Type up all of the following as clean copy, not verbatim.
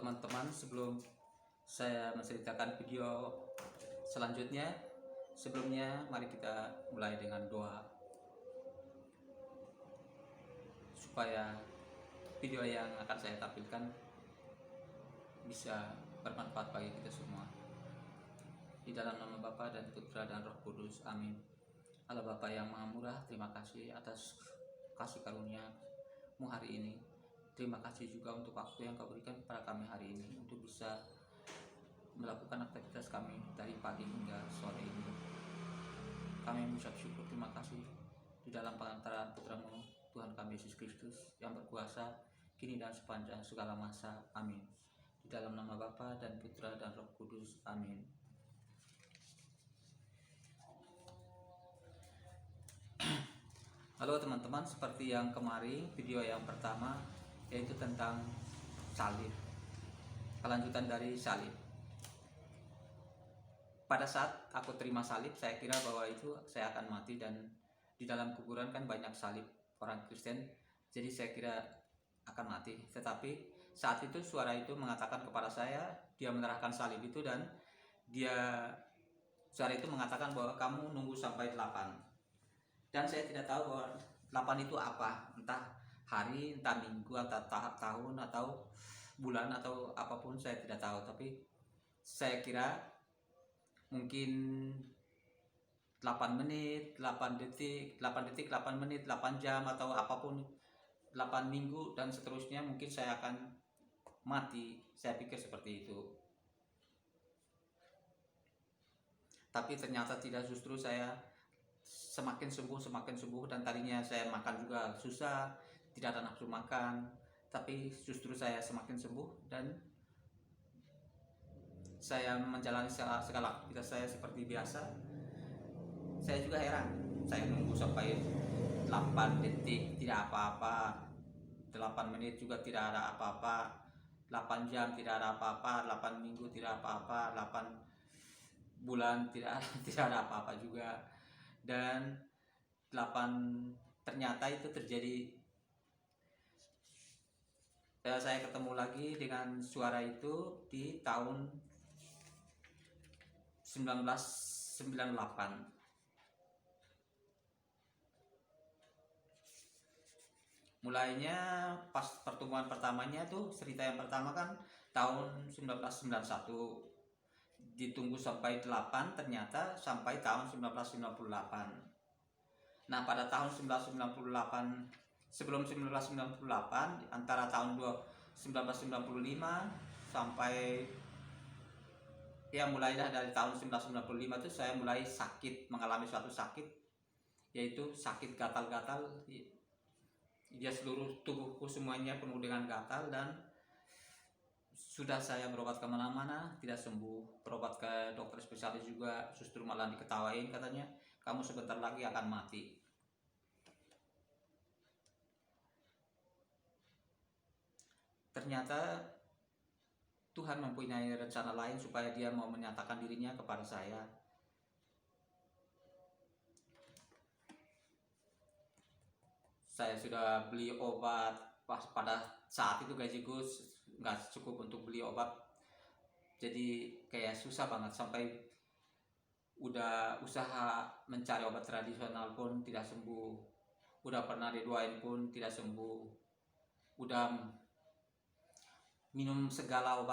teman-teman, sebelum saya menceritakan video selanjutnya, sebelumnya mari kita mulai dengan doa supaya video yang akan saya tampilkan bisa bermanfaat bagi kita semua. Di dalam nama Bapa dan Putra dan Roh Kudus, amin. Allah Bapa yang Maha Murah, terima kasih atas kasih karunia-Mu hari ini. Terima kasih juga untuk waktu yang Kau berikan kepada kami hari ini untuk bisa melakukan aktivitas kami dari pagi hingga sore ini. Kami mengucap syukur, terima kasih di dalam pengantaran Putra-Mu, Tuhan kami Yesus Kristus yang berkuasa kini dan sepanjang segala masa, amin. Di dalam nama Bapa dan Putra dan Roh Kudus, amin. Halo teman-teman, seperti yang kemarin video yang pertama yaitu tentang salib, kelanjutan dari salib. Pada saat aku terima salib, saya kira bahwa itu saya akan mati, dan di dalam kuburan kan banyak salib orang Kristen, jadi saya kira akan mati. Tetapi saat itu suara itu mengatakan kepada saya, dia menyerahkan salib itu, dan suara itu mengatakan bahwa kamu nunggu sampai 8. Dan saya tidak tahu bahwa 8 itu apa, entah hari, entah minggu, entah tahun, atau bulan, atau apapun, saya tidak tahu. Tapi saya kira mungkin 8 menit, 8 detik, 8 detik, 8 menit, 8 jam, atau apapun, 8 minggu dan seterusnya, mungkin saya akan mati. Saya pikir seperti itu. Tapi ternyata tidak, justru saya semakin sembuh, dan tadinya saya makan juga susah, tidak ada nafsu makan, tapi justru saya semakin sembuh dan saya menjalani segala aktivitas saya seperti biasa. Saya juga heran, saya nunggu sampai 8 detik tidak apa-apa, 8 menit juga tidak ada apa-apa, 8 jam tidak ada apa-apa, 8 minggu tidak apa-apa, 8 bulan tidak ada apa-apa juga. Dan 8 ternyata itu terjadi. Saya ketemu lagi dengan suara itu di tahun 1998. Mulainya pas pertemuan pertamanya tuh, cerita yang pertama kan tahun 1991. Ditunggu sampai 8, ternyata sampai tahun 1998. Nah, pada tahun 1998, sebelum 1998, antara tahun 1995 sampai mulailah dari tahun 1995 itu saya mulai sakit, mengalami suatu sakit, yaitu sakit gatal-gatal. Dia seluruh tubuhku semuanya penuh dengan gatal, dan sudah saya berobat kemana-mana tidak sembuh. Berobat ke dokter spesialis juga, justru malah diketawain, katanya kamu sebentar lagi akan mati. Ternyata Tuhan mempunyai rencana lain, supaya Dia mau menyatakan dirinya kepada saya. Saya sudah beli obat, pas pada saat itu gajiku nggak cukup untuk beli obat, jadi kayak susah banget, sampai udah usaha mencari obat tradisional pun tidak sembuh, udah pernah didoain pun tidak sembuh, udah minum segala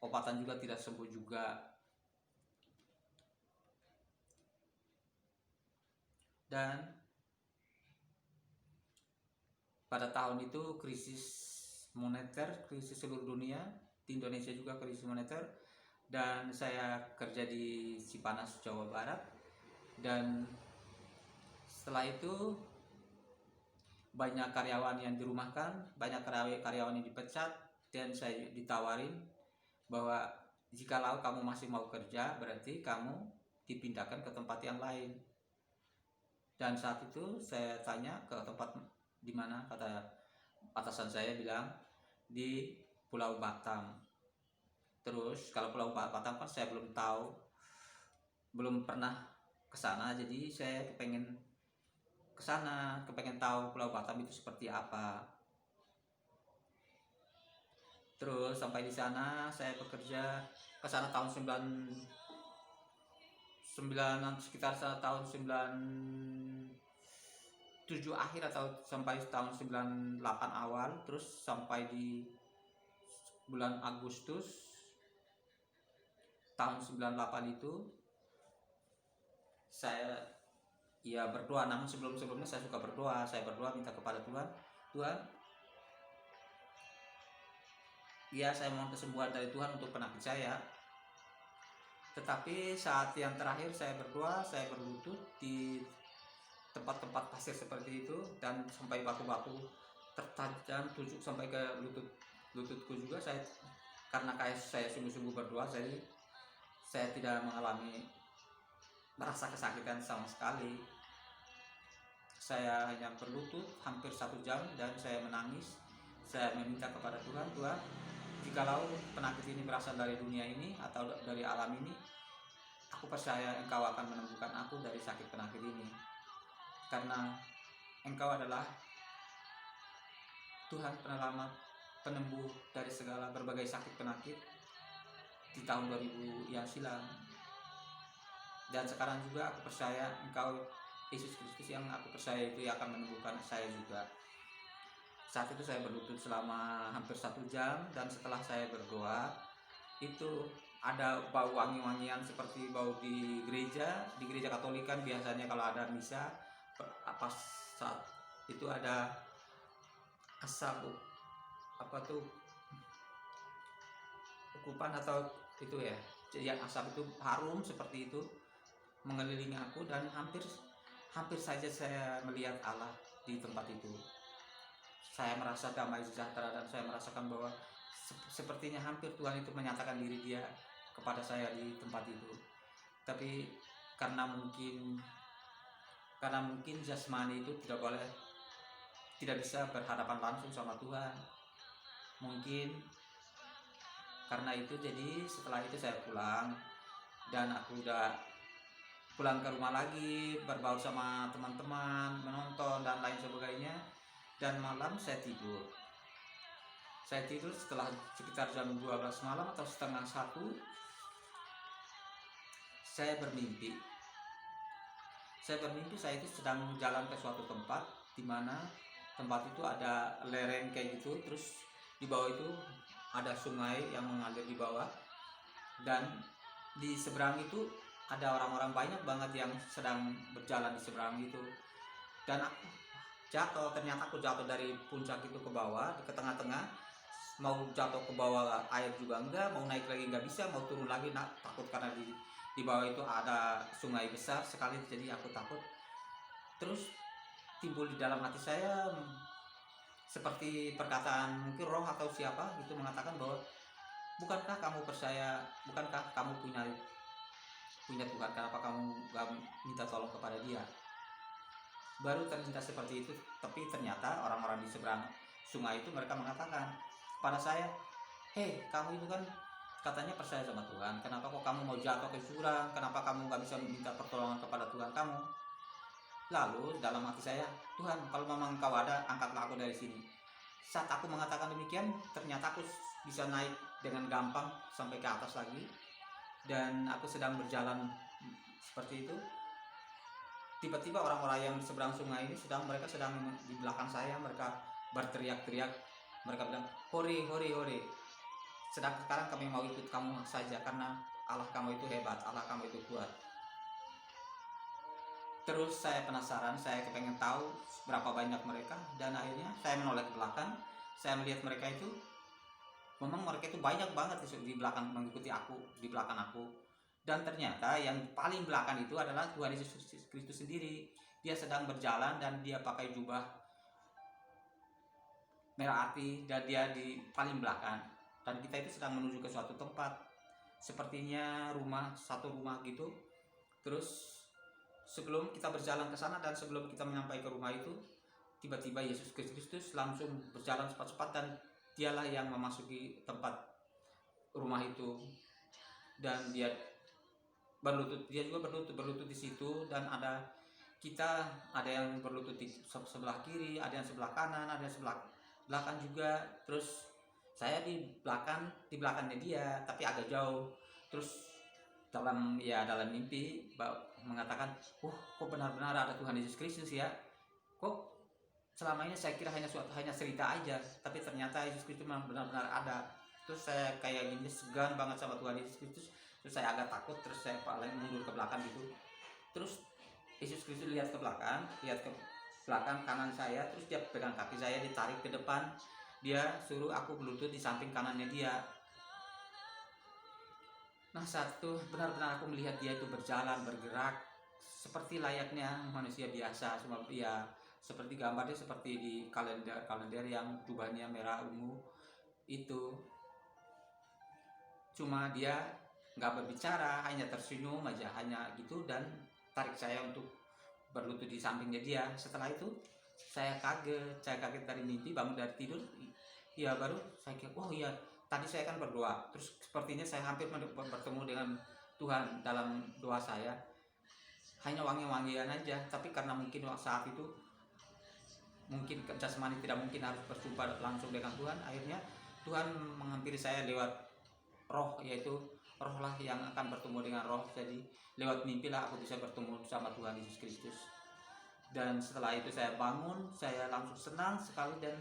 obatan juga tidak sembuh juga. Dan pada tahun itu krisis moneter, krisis seluruh dunia, di Indonesia juga krisis moneter, dan saya kerja di Cipanas, Jawa Barat. Dan setelah itu banyak karyawan yang dirumahkan, banyak karyawan yang dipecat, dan saya ditawarin bahwa jikalau kamu masih mau kerja, berarti kamu dipindahkan ke tempat yang lain. Dan saat itu saya tanya ke tempat di mana, kata atasan saya bilang di Pulau Batam. Terus kalau Pulau Batam kan saya belum tahu, belum pernah ke sana, jadi saya kepengen ke sana, kepengen tahu Pulau Batam itu seperti apa. Terus sampai di sana saya bekerja ke sana tahun 9 sekitar tahun 97 akhir atau sampai tahun 98 awal, terus sampai di bulan Agustus tahun 98 itu saya ya berdoa. Namun sebelumnya saya suka berdoa, saya berdoa minta kepada Tuhan, Tuhan, ya saya mohon kesembuhan dari Tuhan untuk penyakit saya. Tetapi saat yang terakhir saya berdoa, saya berlutut di tempat-tempat pasir seperti itu, dan sampai batu-batu tertajam tusuk sampai ke lututku juga. Saya karena kayak saya sungguh-sungguh berdoa, saya tidak mengalami merasa kesakitan sama sekali. Saya hanya berlutut hampir 1 jam dan saya menangis. Saya meminta kepada Tuhan, Tuhan, jikalau penyakit ini berasal dari dunia ini atau dari alam ini, aku percaya Engkau akan menemukan aku dari sakit penyakit ini. Karena Engkau adalah Tuhan penyelamat, penyembuh dari segala berbagai sakit penyakit di tahun 2000 yang silam. Dan sekarang juga aku percaya Engkau Yesus Kristus yang aku percaya itu akan menemukan saya juga. Saat itu saya berlutut selama hampir 1 jam, dan setelah saya berdoa itu ada bau wangi-wangian seperti bau di gereja Katolik kan biasanya kalau ada misa apa saat itu ada asap ukupan atau itu ya, jadi asap itu harum seperti itu mengelilingi aku, dan hampir saja saya melihat Allah di tempat itu. Saya merasa damai sejahtera dan saya merasakan bahwa sepertinya hampir Tuhan itu menyatakan diri Dia kepada saya di tempat itu. Tapi karena mungkin jasmani itu tidak bisa berhadapan langsung sama Tuhan. Mungkin karena itu, jadi setelah itu saya pulang, dan aku udah pulang ke rumah lagi, berbaur sama teman-teman, menonton dan lain sebagainya. Dan malam saya tidur setelah sekitar jam 12 malam atau setengah 1, saya bermimpi saya itu sedang jalan ke suatu tempat, di mana tempat itu ada lereng kayak gitu, terus di bawah itu ada sungai yang mengalir di bawah, dan di seberang itu ada orang-orang banyak banget yang sedang berjalan di seberang itu. Dan aku ternyata aku jatuh dari puncak itu ke bawah, ke tengah-tengah. Mau jatuh ke bawah air juga enggak, mau naik lagi enggak bisa, mau turun lagi takut karena di bawah itu ada sungai besar sekali, jadi aku takut. Terus timbul di dalam hati saya seperti perkataan mungkin roh atau siapa gitu mengatakan bahwa bukankah kamu punya Tuhan, kenapa kamu gak minta tolong kepada Dia? Baru terlintas seperti itu. Tapi ternyata orang-orang di seberang sungai itu mereka mengatakan pada saya, hei, kamu itu kan katanya percaya sama Tuhan, kenapa kok kamu mau jatuh ke jurang, kenapa kamu gak bisa minta pertolongan kepada Tuhan kamu? Lalu dalam hati saya, Tuhan, kalau memang Engkau ada, angkatlah aku dari sini. Saat aku mengatakan demikian, ternyata aku bisa naik dengan gampang sampai ke atas lagi, dan aku sedang berjalan seperti itu. Tiba-tiba orang-orang yang di seberang sungai ini mereka sedang di belakang saya, mereka berteriak-teriak, mereka bilang, hore, hore, hore. Sekarang kami mau ikut kamu saja, karena Allah kamu itu hebat, Allah kamu itu kuat. Terus saya penasaran, saya kepengen tahu berapa banyak mereka, dan akhirnya saya menoleh ke belakang. Saya melihat mereka itu, memang mereka itu banyak banget di belakang, mengikuti aku, di belakang aku. Dan ternyata yang paling belakang itu adalah Tuhan Yesus Kristus sendiri. Dia sedang berjalan dan dia pakai jubah merah api, dan dia di paling belakang. Dan kita itu sedang menuju ke suatu tempat, sepertinya satu rumah gitu. Terus sebelum kita berjalan ke sana dan sebelum kita menyampai ke rumah itu, tiba-tiba Yesus Kristus langsung berjalan cepat-cepat, dan dialah yang memasuki tempat rumah itu, dan dia juga berlutut di situ. Dan ada yang berlutut di sebelah kiri, ada yang sebelah kanan, ada yang sebelah belakang juga. Terus Saya di belakangnya dia, tapi agak jauh. Terus dalam mimpi mengatakan, kok benar-benar ada Tuhan Yesus Kristus ya? Kok selama ini saya kira hanya cerita aja, tapi ternyata Yesus Kristus memang benar-benar ada. Terus saya kayak gini segan banget sama Tuhan Yesus Kristus. Terus saya agak takut, terus saya paling mundur ke belakang gitu. Terus Yesus Kristus lihat ke belakang kanan saya, terus dia pegang kaki saya, ditarik ke depan. Dia suruh aku berlutut di samping kanannya dia. Nah, saat itu benar-benar aku melihat dia itu berjalan, bergerak seperti layaknya manusia biasa. Cuma ya seperti gambarnya seperti di kalender yang jubahnya merah ungu itu. Cuma dia nggak berbicara, hanya tersenyum aja, hanya gitu, dan tarik saya untuk berlutut di sampingnya dia. Setelah itu saya kaget dari mimpi, bangun dari tidur. Ya baru saya kira, oh iya, tadi saya kan berdoa, terus sepertinya saya hampir bertemu dengan Tuhan dalam doa saya. Hanya wangi-wangian aja, tapi karena mungkin saat itu mungkin jasmani tidak mungkin harus berjumpa langsung dengan Tuhan, akhirnya Tuhan menghampiri saya lewat roh, yaitu roh lah yang akan bertemu dengan roh. Jadi lewat mimpi lah aku bisa bertemu sama Tuhan Yesus Kristus. Dan setelah itu saya bangun, saya langsung senang sekali, dan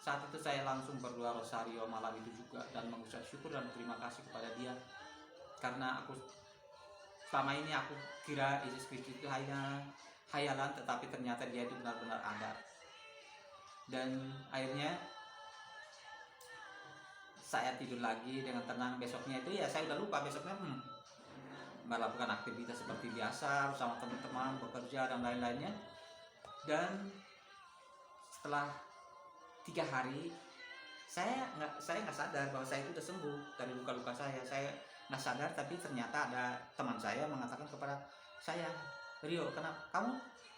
saat itu saya langsung berdoa rosario malam itu juga, dan mengucap syukur dan terima kasih kepada dia. Karena selama ini aku kira Yesus Kristus itu hanya khayalan, tetapi ternyata dia itu benar-benar ada. Dan akhirnya saya tidur lagi dengan tenang. Besoknya itu ya saya udah lupa, besoknya melakukan aktivitas seperti biasa bersama teman-teman, bekerja dan lain-lainnya. Dan setelah 3 hari saya nggak sadar bahwa saya itu udah sembuh dari luka-luka saya. Saya nggak sadar, tapi ternyata ada teman saya mengatakan kepada saya, Rio, kenapa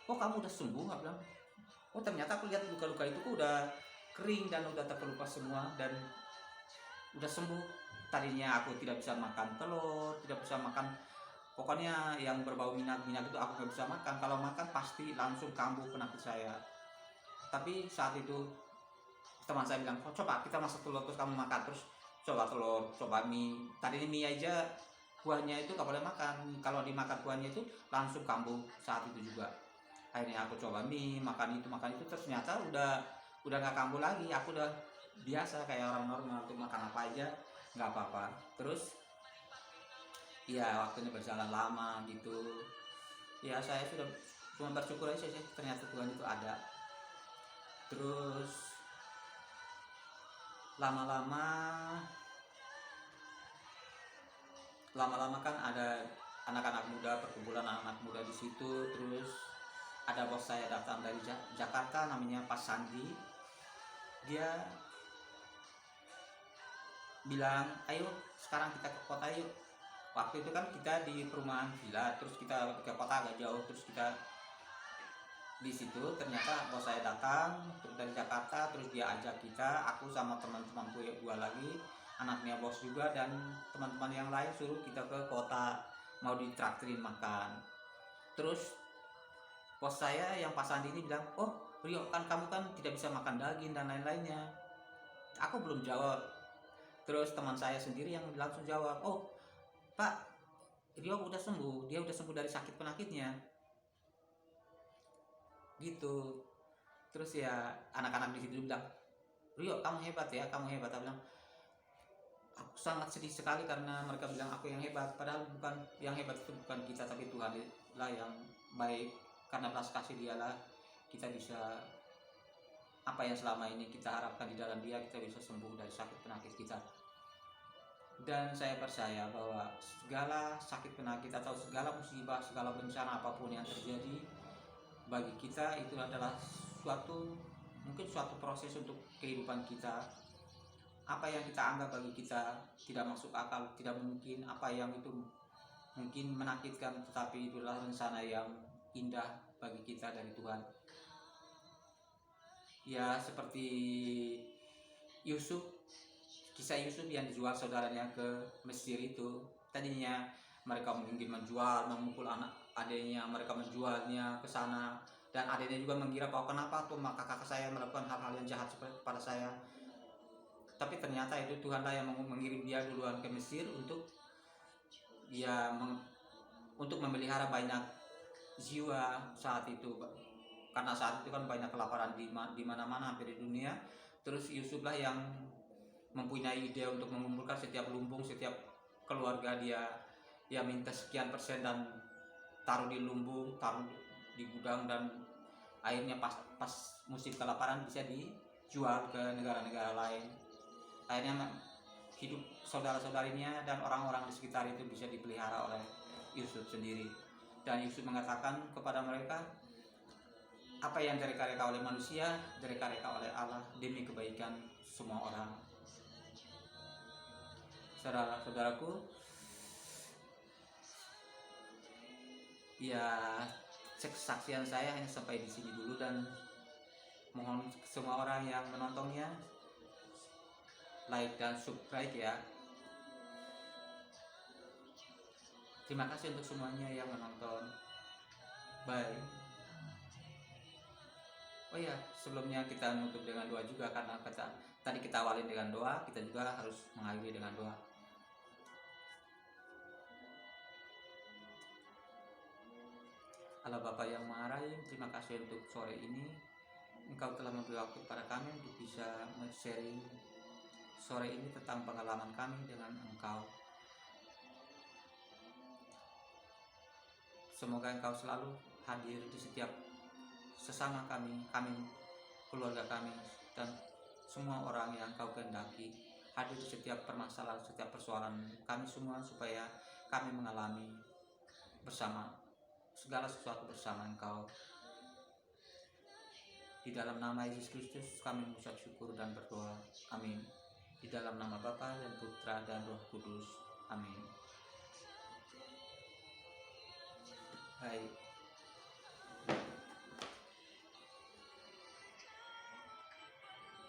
kamu udah sembuh? Nggak bilang, ternyata aku lihat luka-luka itu udah kering dan udah terkelupas semua dan udah sembuh. Tadinya aku tidak bisa makan telur, tidak bisa makan, pokoknya yang berbau minyak itu aku nggak bisa makan. Kalau makan pasti langsung kambuh penyakit saya. Tapi saat itu teman saya bilang, coba kita masak telur terus kamu makan. Terus coba telur, coba mie. Tadi ini mie aja kuahnya itu gak boleh makan, kalau dimakan kuahnya itu langsung kambuh saat itu juga. Akhirnya aku coba mie, makan itu, ternyata udah gak kambuh lagi. Aku udah biasa kayak orang normal, untuk makan apa aja nggak apa-apa. Terus ya waktunya berjalan lama gitu, ya saya sudah cuma bersyukur aja sih, ternyata Tuhan itu ada. Terus lama-lama kan ada anak-anak muda, perkumpulan anak-anak muda di situ. Terus ada bos saya datang dari Jakarta, namanya Pak Sandi. Dia bilang, ayo sekarang kita ke kota yuk. Waktu itu kan kita di perumahan villa, terus kita ke kota agak jauh. Terus kita di situ, ternyata bos saya datang dari Jakarta, terus dia ajak kita, aku sama teman-teman gue lagi, anaknya bos juga, dan teman-teman yang lain, suruh kita ke kota, mau ditraktirin makan. Terus bos saya yang Pak Sandi ini bilang, Rio, kan kamu kan tidak bisa makan daging dan lain-lainnya. Aku belum jawab. Terus teman saya sendiri yang langsung jawab, Pak, Rio udah sembuh, dia udah sembuh dari sakit penyakitnya gitu. Terus ya anak-anak di situ bilang, Rio kamu hebat ya, kamu hebat. Aku bilang, aku sangat sedih sekali karena mereka bilang aku yang hebat, padahal bukan, yang hebat itu bukan kita, tapi Tuhan lah yang baik. Karena belas kasih dialah kita bisa, apa yang selama ini kita harapkan di dalam dia, kita bisa sembuh dari sakit penyakit kita. Dan saya percaya bahwa segala sakit penyakit atau segala musibah, segala bencana apapun yang terjadi bagi kita, itu adalah mungkin suatu proses untuk kehidupan kita. Apa yang kita anggap bagi kita tidak masuk akal, tidak mungkin, apa yang itu mungkin menakutkan, tetapi itulah rencana yang indah bagi kita dari Tuhan. Ya seperti kisah Yusuf yang dijual saudaranya ke Mesir itu. Tadinya mereka mungkin memukul anak adiknya, mereka menjualnya ke sana, dan adiknya juga mengira bahwa kenapa tuh kakak saya melakukan hal-hal yang jahat seperti pada saya. tapi ternyata itu Tuhanlah yang mengirim dia duluan ke Mesir untuk dia untuk memelihara banyak jiwa saat itu, karena saat itu kan banyak kelaparan di mana-mana hampir di dunia. Terus Yusuflah yang mempunyai ide untuk mengumpulkan setiap lumbung, setiap keluarga dia minta sekian persen dan taruh di lumbung, taruh di gudang, dan akhirnya pas musim kelaparan bisa dijual ke negara-negara lain. Akhirnya hidup saudara-saudarinya dan orang-orang di sekitar itu bisa dipelihara oleh Yusuf sendiri. Dan Yusuf mengatakan kepada mereka, apa yang direka-reka oleh manusia, direka-reka oleh Allah demi kebaikan semua orang. Saudara-saudaraku, ya kesaksian saya hanya sampai di sini dulu, dan mohon semua orang yang menontonnya like dan subscribe ya. Terima kasih untuk semuanya yang menonton. Bye. Oh ya, sebelumnya kita menutup dengan doa juga, karena tadi kita awali dengan doa, kita juga harus mengakhiri dengan doa. Allah Bapa yang Maha Rahim, terima kasih untuk sore ini. Engkau telah memberi waktu kepada kami untuk bisa sharing sore ini tentang pengalaman kami dengan Engkau. Semoga Engkau selalu hadir di setiap sesama kami, keluarga kami, dan semua orang yang Engkau kehendaki hadir di setiap permasalahan, setiap persoalan kami semua, supaya kami mengalami bersama segala sesuatu bersama Engkau. Di dalam nama Yesus Kristus kami mengucap syukur dan berdoa. Amin. Di dalam nama Bapa dan Putra dan Roh Kudus. Amin. Hai.